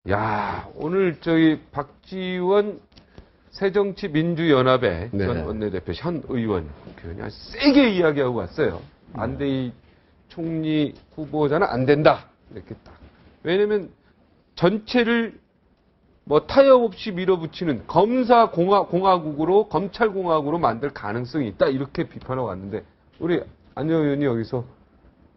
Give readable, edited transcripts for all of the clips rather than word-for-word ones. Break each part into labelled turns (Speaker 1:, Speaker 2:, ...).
Speaker 1: 야, 오늘 저희 박지원 새정치민주연합의
Speaker 2: 네.
Speaker 1: 전 원내대표, 현 의원 그냥 세게 이야기하고 왔어요. 안대희 총리 후보자는 안 된다. 이렇게 딱. 왜냐면 전체를 뭐 타협 없이 밀어붙이는 검찰공화국으로 만들 가능성이 있다. 이렇게 비판하고 왔는데 우리 안정환 의원이 여기서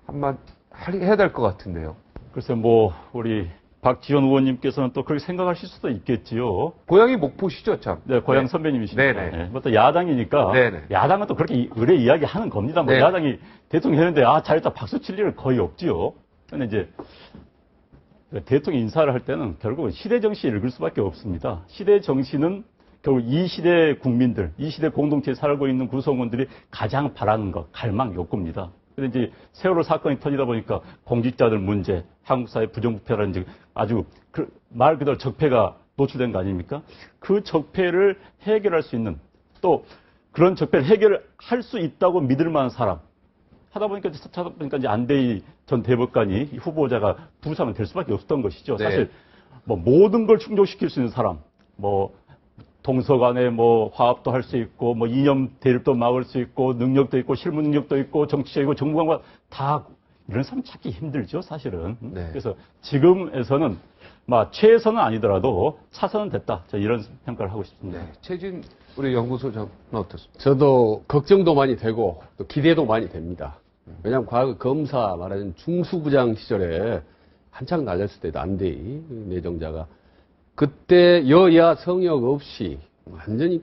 Speaker 1: 한마디 해야 될 것 같은데요.
Speaker 3: 글쎄 뭐 우리 박지원 의원님께서는 또 그렇게 생각하실 수도 있겠지요.
Speaker 1: 고향이 목포시죠, 참.
Speaker 3: 네, 고향
Speaker 1: 네.
Speaker 3: 선배님이시니까.
Speaker 1: 네네.
Speaker 3: 네. 뭐 또 야당이니까.
Speaker 1: 네네.
Speaker 3: 야당은 또 그렇게 의뢰 이야기하는 겁니다. 뭐
Speaker 1: 네.
Speaker 3: 야당이 대통령 했는데 잘했다 박수 칠 일은 거의 없지요. 근데 이제 대통령 인사를 할 때는 결국은 시대 정신을 읽을 수밖에 없습니다. 시대 정신은 결국 이 시대 국민들, 이 시대 공동체에 살고 있는 구성원들이 가장 바라는 것, 갈망, 욕구입니다. 근데 이제 세월호 사건이 터지다 보니까 공직자들 문제, 한국 사회 부정부패라든지 아주 말 그대로 적폐가 노출된 거 아닙니까? 그 적폐를 해결할 수 있는 또 그런 적폐를 해결할 수 있다고 믿을 만한 사람 하다 보니까 이제 안대희 전 대법관이 후보자가 부상은 될 수밖에 없었던 것이죠.
Speaker 1: 네.
Speaker 3: 사실 뭐 모든 걸 충족시킬 수 있는 사람, 뭐 동서간에 뭐 화합도 할 수 있고, 뭐 이념 대립도 막을 수 있고, 능력도 있고, 실무 능력도 있고, 정치적이고, 정부관과 다 이런 사람 찾기 힘들죠, 사실은.
Speaker 1: 네.
Speaker 3: 그래서 지금에서는 최선은 아니더라도 차선은 됐다. 저 이런 평가를 하고 싶습니다.
Speaker 1: 네. 최진 우리 연구소장은 어떻습니까?
Speaker 2: 저도 걱정도 많이 되고 또 기대도 많이 됩니다. 왜냐하면 과거 검사 말하는 중수부장 시절에 한창 날렸을 때도 안대희 내정자가 그때 여야 성역 없이 완전히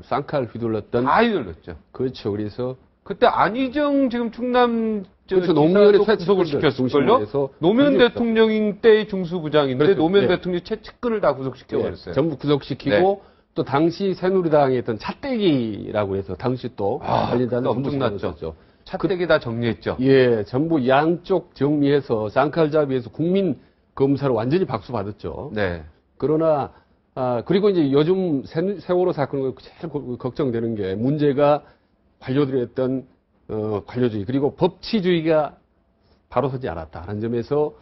Speaker 2: 쌍칼 휘둘렀던.
Speaker 1: 다 휘둘렀죠.
Speaker 2: 그렇죠. 그래서
Speaker 1: 그때 안희정 지금 충남
Speaker 2: 그렇죠. 노무현의
Speaker 1: 구속을 시켰을걸요? 노무현 대통령 때의 중수부장인데
Speaker 2: 그렇죠.
Speaker 1: 노무현
Speaker 2: 네.
Speaker 1: 대통령이 최측근을 다 구속시켜버렸어요.
Speaker 2: 전부 구속시키고
Speaker 1: 네.
Speaker 2: 또 당시 새누리당에 있던 차떼기라고 해서 당시 또 관련자는
Speaker 1: 엄청났죠. 차떼기 다 정리했죠.
Speaker 2: 예, 전부 양쪽 정리해서 쌍칼잡이에서 국민 검사로 완전히 박수 받았죠.
Speaker 1: 네.
Speaker 2: 그러나 그리고 이제 요즘 세월호 사건을 제일 걱정되는 게 문제가 관료들이 했던 관료주의 그리고 법치주의가 바로 서지 않았다는 점에서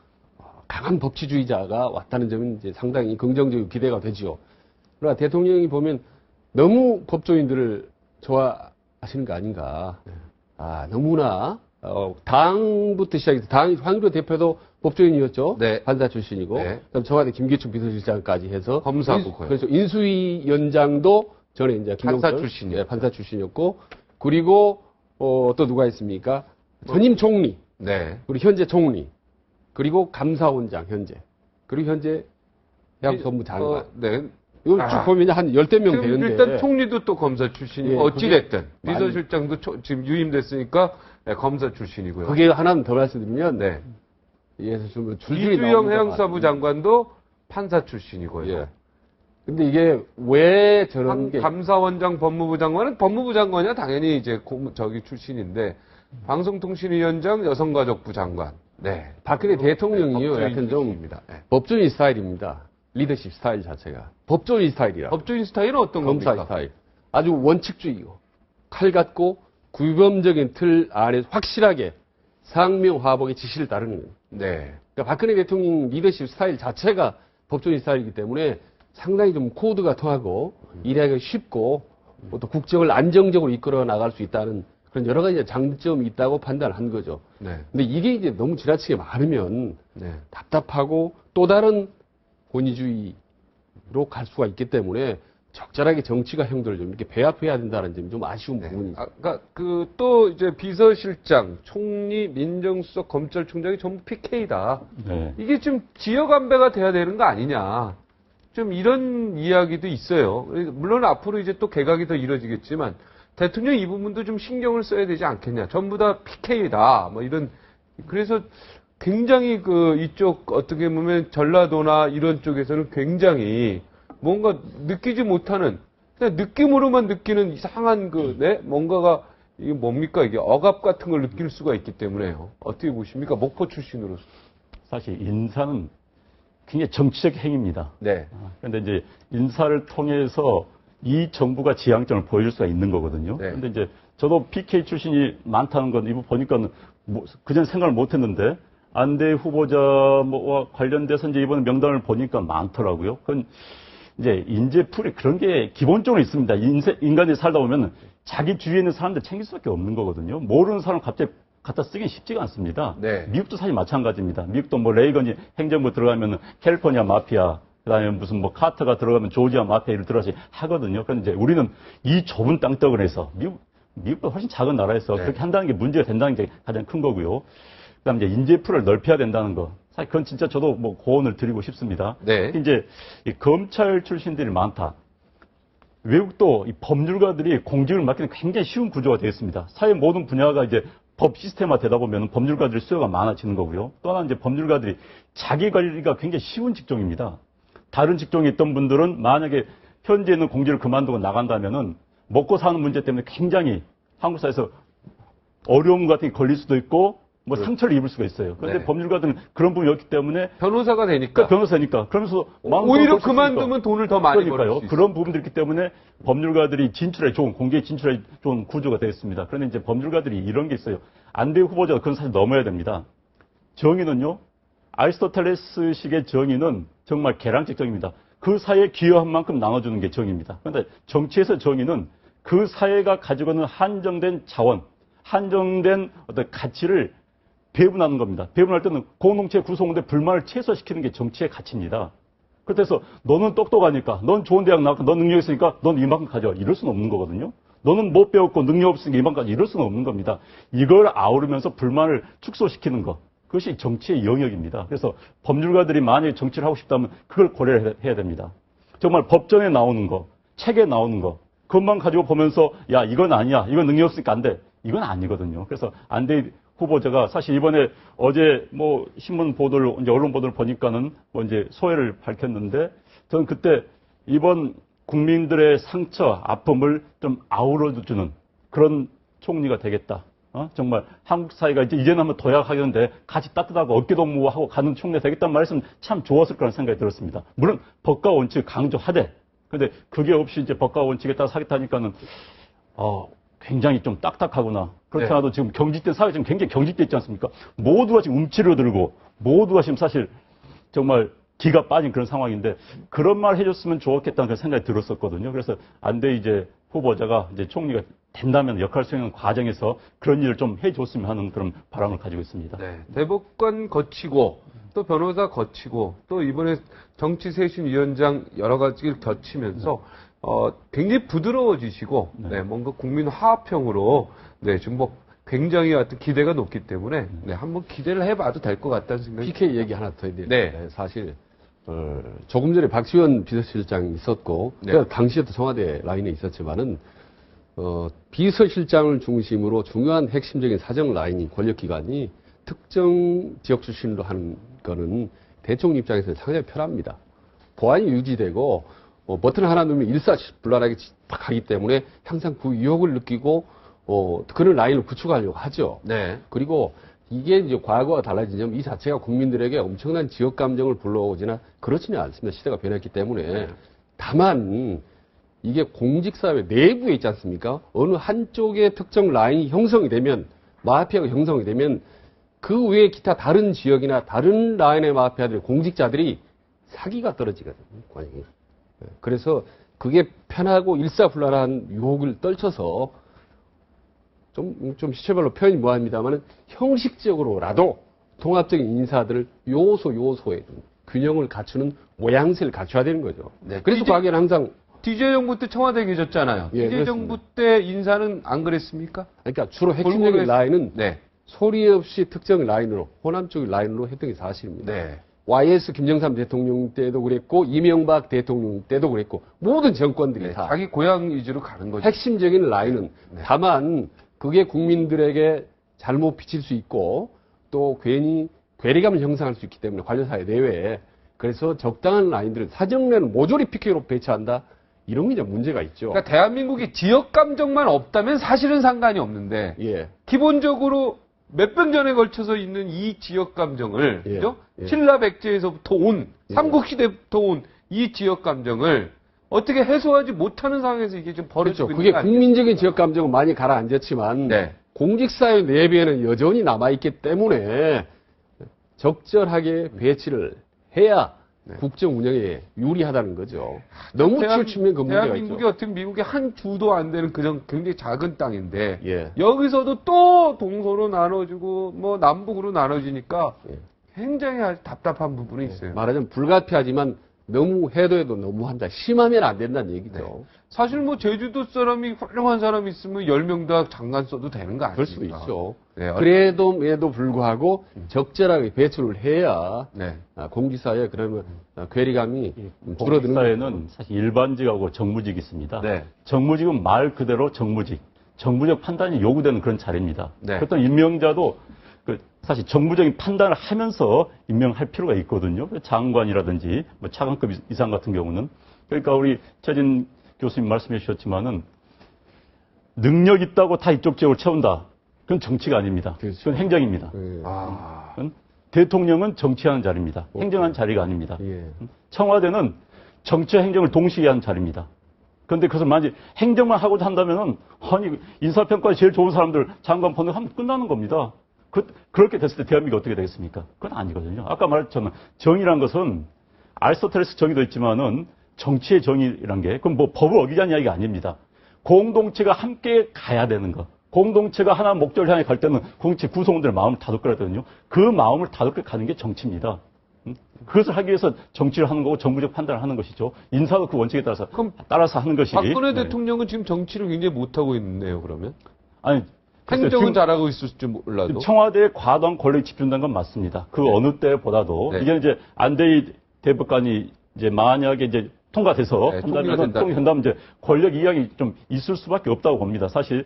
Speaker 2: 강한 법치주의자가 왔다는 점은 이제 상당히 긍정적이고 기대가 되지요. 그러나 대통령이 보면 너무 법조인들을 좋아하시는 거 아닌가. 너무나 당부터 시작해서 황교 대표도 법조인이었죠.
Speaker 1: 네.
Speaker 2: 판사 출신이고.
Speaker 1: 네.
Speaker 2: 그다음 청와대 김기춘 비서실장까지 해서
Speaker 1: 검사고요.
Speaker 2: 그래서 인수위 원장도 전에 이제
Speaker 1: 판사 출신이요.
Speaker 2: 예, 판사 출신이었고 그리고 또 누가 있습니까? 전임 총리.
Speaker 1: 네.
Speaker 2: 그리고 현재 총리. 그리고 감사원장 현재. 그리고 현재 해양법무 장관.
Speaker 1: 네.
Speaker 2: 이걸 쭉 보면 한 열댓 명 되는데.
Speaker 1: 일단 총리도 또 검사 출신이고,
Speaker 2: 예,
Speaker 1: 어찌됐든. 비서실장도 지금 유임됐으니까 검사 출신이고요.
Speaker 2: 그게 하나는 더 말씀드리면.
Speaker 1: 네.
Speaker 2: 예서 좀 줄줄이
Speaker 1: 이주영 해양사부 장관도 판사 출신이고요.
Speaker 2: 예. 근데 이게 왜 저런 게.
Speaker 1: 감사원장 법무부 장관은 법무부 장관이야 당연히 이제 출신인데, 방송통신위원장 여성가족부 장관. 네.
Speaker 2: 박근혜 대통령이요.
Speaker 1: 법조인
Speaker 2: 약간 좀
Speaker 1: 출신입니다. 네.
Speaker 2: 법조인 스타일입니다. 리더십 스타일 자체가. 법조인 스타일이라.
Speaker 1: 법조인 스타일은 어떤
Speaker 2: 검사
Speaker 1: 겁니까?
Speaker 2: 스타일. 아주 원칙주의고, 칼 같고, 규범적인 틀 안에 확실하게 상명하복의 지시를 따르는 거예요.
Speaker 1: 네.
Speaker 2: 그러니까 박근혜 대통령 리더십 스타일 자체가 법조인 스타일이기 때문에 상당히 좀 코드가 통하고, 일하기가 쉽고, 또 국정을 안정적으로 이끌어 나갈 수 있다는 그런 여러 가지 장점이 있다고 판단을 한 거죠.
Speaker 1: 네.
Speaker 2: 근데 이게 이제 너무 지나치게 많으면
Speaker 1: 네.
Speaker 2: 답답하고 또 다른 권위주의로 갈 수가 있기 때문에 적절하게 정치가 형들을 좀 이렇게 배합해야 된다는 점이 좀 아쉬운 부분이죠.
Speaker 1: 아까 또 이제 비서실장, 총리, 민정수석, 검찰총장이 전부 PK다.
Speaker 3: 네.
Speaker 1: 이게 좀 지역 안배가 돼야 되는 거 아니냐. 좀 이런 이야기도 있어요. 물론 앞으로 이제 또 개각이 더 이루어지겠지만 대통령 이 부분도 좀 신경을 써야 되지 않겠냐. 전부 다 PK다. 뭐 이런. 그래서 굉장히 이쪽 어떻게 보면 전라도나 이런 쪽에서는 굉장히 뭔가 느끼지 못하는 그냥 느낌으로만 느끼는 이상한 뭔가가 이게 뭡니까 이게 억압 같은 걸 느낄 수가 있기 때문에요. 어떻게 보십니까? 목포 출신으로서.
Speaker 3: 사실 인사는 굉장히 정치적 행위입니다.
Speaker 1: 네.
Speaker 3: 그런데 이제 인사를 통해서 이 정부가 지향점을 보여줄 수가 있는 거거든요.
Speaker 1: 네.
Speaker 3: 그런데 이제 저도 PK 출신이 많다는 건 이거 보니까 그전 생각을 못 했는데 안대 후보자와 관련돼서 이제 이번 명단을 보니까 많더라고요. 그건 이제 인재풀이 그런 게 기본적으로 있습니다. 인간이 살다 보면 자기 주위에 있는 사람들 챙길 수밖에 없는 거거든요. 모르는 사람 갑자기 갖다 쓰긴 쉽지가 않습니다.
Speaker 1: 네.
Speaker 3: 미국도 사실 마찬가지입니다. 미국도 뭐 레이건이 행정부 들어가면 캘리포니아 마피아, 그다음에 무슨 뭐 카터가 들어가면 조지아 마피아를 들어가시 하거든요. 그런데 이제 우리는 이 좁은 땅덩어리에서 미국보다 훨씬 작은 나라에서
Speaker 1: 네.
Speaker 3: 그렇게 한다는 게 문제가 된다는 게 가장 큰 거고요. 그다음에 이제 인재풀을 넓혀야 된다는 거. 사실 그건 진짜 저도 뭐 고언을 드리고 싶습니다.
Speaker 1: 네.
Speaker 3: 이제 이 검찰 출신들이 많다. 외국도 이 법률가들이 공직을 맡기는 굉장히 쉬운 구조가 되어 있습니다. 사회 모든 분야가 이제 법 시스템화 되다 보면 법률가들의 수요가 많아지는 거고요. 또 하나 이제 법률가들이 자기 관리가 굉장히 쉬운 직종입니다. 다른 직종에 있던 분들은 만약에 현재 있는 공직을 그만두고 나간다면은 먹고 사는 문제 때문에 굉장히 한국 사회에서 어려움 같은 게 걸릴 수도 있고 뭐 상처를 입을 수가 있어요. 그런데
Speaker 1: 네.
Speaker 3: 법률가들은 그런 부분이 없기 때문에
Speaker 1: 변호사가 되니까
Speaker 3: 그러니까 변호사니까 그러면서 마음껏
Speaker 1: 오히려
Speaker 3: 벌수 있으니까.
Speaker 1: 그만두면 돈을 더 많이 벌
Speaker 3: 그러니까요.
Speaker 1: 수 있어요.
Speaker 3: 그런 부분들이 있기 때문에 법률가들이 진출에 좋은 공개에 진출에 좋은 구조가 되어 있습니다. 그런데 이제 법률가들이 이런 게 있어요. 안대 후보자가 그건 사실 넘어야 됩니다. 정의는요. 아리스토텔레스식의 정의는 정말 계량적 정의입니다. 그 사회에 기여한 만큼 나눠주는 게 정의입니다. 그런데 정치에서 정의는 그 사회가 가지고 있는 한정된 자원, 한정된 어떤 가치를 배분하는 겁니다. 배분할 때는 공동체 구성원들의 불만을 최소화시키는 게 정치의 가치입니다. 그래서 너는 똑똑하니까, 넌 좋은 대학 나왔고, 넌 능력 있으니까 넌 이만큼 가져와. 이럴 수는 없는 거거든요. 너는 못 배웠고 능력 없으니까 이만까지 이럴 수는 없는 겁니다. 이걸 아우르면서 불만을 축소시키는 것. 그것이 정치의 영역입니다. 그래서 법률가들이 만약에 정치를 하고 싶다면 그걸 고려를 해야 됩니다. 정말 법전에 나오는 거, 책에 나오는 거, 그것만 가지고 보면서 야, 이건 아니야. 이건 능력 없으니까 안 돼. 이건 아니거든요. 그래서 안 돼 후보자가 사실 이번에 어제 뭐 신문 보도를, 이제 언론 보도를 보니까는 뭐 이제 소회를 밝혔는데 저는 그때 이번 국민들의 상처, 아픔을 좀 아우러주는 그런 총리가 되겠다. 정말 한국 사회가 이제는 한번 도약하겠는데 같이 따뜻하고 어깨동무하고 가는 총리가 되겠다는 말씀 참 좋았을 거라는 생각이 들었습니다. 물론 법과 원칙을 강조하되, 근데 그게 없이 이제 법과 원칙에 따라 사겠다니까는 굉장히 좀 딱딱하구나. 그렇지
Speaker 1: 네.
Speaker 3: 않아도 지금 경직된 사회 지금 굉장히 경직돼 있지 않습니까? 모두가 지금 움츠려 들고 모두가 지금 사실 정말 기가 빠진 그런 상황인데 그런 말 해줬으면 좋았겠다는 그런 생각이 들었었거든요. 그래서 안대 이제 후보자가 이제 총리가 된다면 역할 수행하는 과정에서 그런 일을 좀 해줬으면 하는 그런 바람을 가지고 있습니다.
Speaker 1: 네, 대법관 거치고 또 변호사 거치고 또 이번에 정치쇄신위원장 여러 가지를 거치면서 굉장히 부드러워지시고
Speaker 3: 네.
Speaker 1: 뭔가 국민 화합형으로 좀 뭐 굉장히 어떤 기대가 높기 때문에 한번 기대를 해봐도 될 것 같다는 생각이
Speaker 2: PK 얘기 하나 더 해야
Speaker 1: 네.
Speaker 2: 되는데 사실 조금 전에 박지원 비서실장이 있었고
Speaker 1: 네.
Speaker 2: 그러니까 당시에도 청와대 라인에 있었지만은 비서실장을 중심으로 중요한 핵심적인 사정 라인이 권력기관이 특정 지역 출신으로 하는 거는 대통령 입장에서는 상당히 편합니다. 보안이 유지되고 버튼 하나 누르면 일사불란하게 하기 때문에 항상 그 유혹을 느끼고 그런 라인을 구축하려고 하죠.
Speaker 1: 네.
Speaker 2: 그리고 이게 이제 과거와 달라지냐면 이 자체가 국민들에게 엄청난 지역 감정을 불러오지나 그렇지는 않습니다. 시대가 변했기 때문에. 다만 이게 공직사회 내부에 있지 않습니까? 어느 한쪽의 특정 라인이 형성이 되면 마피아가 형성이 되면 그 외에 기타 다른 지역이나 다른 라인의 마피아들 공직자들이 사기가 떨어지거든요. 만약에. 그래서 그게 편하고 일사불란한 유혹을 떨쳐서 좀 시체별로 표현이 뭐합니다만은 형식적으로라도 통합적인 인사들을 요소에 균형을 갖추는 모양새를 갖춰야 되는 거죠.
Speaker 1: 네.
Speaker 2: 그래서 과거에는 항상
Speaker 1: DJ 정부 때 청와대에 계셨잖아요.
Speaker 2: 예,
Speaker 1: DJ 정부 때 인사는 안 그랬습니까?
Speaker 2: 그러니까 주로 핵심적인
Speaker 1: 골고루
Speaker 2: 라인은
Speaker 1: 네.
Speaker 2: 소리 없이 특정 라인으로 호남 쪽 라인으로 했던 게 사실입니다.
Speaker 1: 네.
Speaker 2: YS 김정삼 대통령 때도 그랬고 이명박 대통령 때도 그랬고 모든 정권들이 다
Speaker 1: 자기 고향 위주로 가는 거죠.
Speaker 2: 핵심적인 라인은 다만 그게 국민들에게 잘못 비칠 수 있고 또 괜히 괴리감을 형성할 수 있기 때문에 관료사회 내외에 그래서 적당한 라인들은 사정례는 모조리 PK로 배치한다 이런 게 이제 문제가 있죠.
Speaker 1: 그러니까 대한민국이 지역 감정만 없다면 사실은 상관이 없는데
Speaker 2: 예.
Speaker 1: 기본적으로 몇백 년에 걸쳐서 있는 이 지역 감정을
Speaker 2: 예.
Speaker 1: 그죠?
Speaker 2: 예.
Speaker 1: 신라백제에서부터 온
Speaker 2: 예.
Speaker 1: 삼국시대부터 온 이 지역 감정을 어떻게 해소하지 못하는 상황에서 이게 좀 벌어지고
Speaker 2: 그렇죠.
Speaker 1: 있는
Speaker 2: 그게
Speaker 1: 거 아니에요?
Speaker 2: 국민적인 지역 감정은 많이 가라앉았지만
Speaker 1: 네.
Speaker 2: 공직사회 내부에는 여전히 남아있기 때문에 적절하게 배치를 해야
Speaker 1: 네.
Speaker 2: 국정 운영에 유리하다는 거죠. 너무 치우치면 그 문제가
Speaker 1: 대한민국이
Speaker 2: 있죠.
Speaker 1: 어떻게 미국의 한 주도 안 되는 그냥 굉장히 작은 땅인데
Speaker 2: 예.
Speaker 1: 여기서도 또 동서로 나눠지고 뭐 남북으로 나눠지니까
Speaker 2: 예.
Speaker 1: 굉장히 아주 답답한 부분이 있어요.
Speaker 2: 말하자면 불가피하지만 너무 해도 너무한다. 심하면 안 된다는 얘기죠.
Speaker 1: 네. 사실 뭐 제주도 사람이 훌륭한 사람이 있으면 10명 다 장관 써도 되는 거 아닙니까?
Speaker 2: 그럴 수도 있죠.
Speaker 1: 네,
Speaker 2: 그래도 불구하고 적절하게 배출을 해야
Speaker 1: 네.
Speaker 2: 공직사회 그러면 괴리감이 줄어드는
Speaker 3: 공직사회는 사실 일반직하고 정무직이 있습니다.
Speaker 1: 네.
Speaker 3: 정무직은 말 그대로 정무직, 정무적 판단이 요구되는 그런 자리입니다.
Speaker 1: 네.
Speaker 3: 어떤 임명자도 사실 정무적인 판단을 하면서 임명할 필요가 있거든요. 장관이라든지 뭐 차관급 이상 같은 경우는. 그러니까 우리 최진 교수님 말씀해 주셨지만은 능력 있다고 다 이쪽 지역을 채운다. 그건 정치가 아닙니다.
Speaker 2: 그렇죠.
Speaker 3: 그건 행정입니다.
Speaker 2: 예.
Speaker 3: 그건 대통령은 정치하는 자리입니다. 행정하는 자리가 아닙니다.
Speaker 2: 예.
Speaker 3: 청와대는 정치와 행정을 동시에 하는 자리입니다. 그런데 그것을 만약 행정만 하고자 한다면은 아니 인사평가에 제일 좋은 사람들 장관 번역하면 끝나는 겁니다. 그렇게 됐을 때 대한민국이 어떻게 되겠습니까? 그건 아니거든요. 아까 말했지만 정의란 것은 아리스토텔레스 정의도 있지만은 정치의 정의란 게 그건 뭐 법을 어기자는 이야기가 아닙니다. 공동체가 함께 가야 되는 거. 공동체가 하나 목적을 향해 갈 때는 공동체 구성원들의 마음을 다독거려야 되거든요. 그 마음을 다독거려 가는 게 정치입니다. 그것을 하기 위해서 정치를 하는 거고 정부적 판단을 하는 것이죠. 인사도 그 원칙에 따라서 하는 것이.
Speaker 1: 박근혜
Speaker 3: 네.
Speaker 1: 대통령은 지금 정치를 굉장히 못하고 있네요, 그러면.
Speaker 3: 아니
Speaker 1: 행정은
Speaker 3: 지금
Speaker 1: 잘하고 있을지 몰라도.
Speaker 3: 청와대에 과도한 권력이 집중된 건 맞습니다. 그 어느 때보다도
Speaker 1: 네.
Speaker 3: 이게 이제 안대희 대법관이 이제 만약에 이제 통과돼서
Speaker 1: 네,
Speaker 3: 한다면 통일된다면 이제 권력 이양이 좀 있을 수밖에 없다고 봅니다. 사실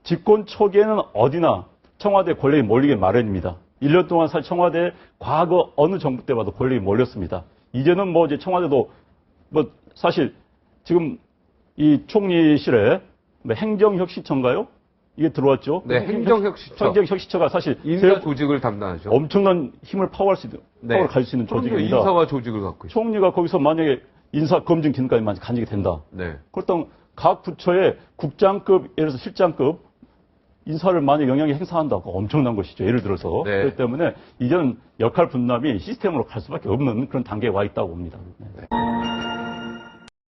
Speaker 3: 집권 초기에는 어디나 청와대 권력이 몰리게 마련입니다. 1년 동안 사실 청와대 과거 어느 정부 때 봐도 권력이 몰렸습니다. 이제는 뭐 이제 청와대도 뭐 사실 지금 이 총리실에 뭐 행정혁신처인가요? 이게 들어왔죠.
Speaker 1: 네, 행정혁신처.
Speaker 3: 행정혁신처가 사실
Speaker 1: 인사 조직을 담당하죠.
Speaker 3: 엄청난 힘을 파워를 가질 수 있는
Speaker 1: 그럼요,
Speaker 3: 조직입니다.
Speaker 1: 인사와 조직을 갖고 있어요.
Speaker 3: 총리가 거기서 만약에 인사 검증 기능까지만 간직이 된다.
Speaker 1: 네.
Speaker 3: 그렇다면 각 부처의 국장급, 예를 들어서 실장급 인사를 만약 영향이 행사한다. 그거 엄청난 것이죠. 예를 들어서.
Speaker 1: 네.
Speaker 3: 그렇기 때문에 이제는 역할 분담이 시스템으로 갈 수밖에 없는 그런 단계에 와 있다고 봅니다. 네.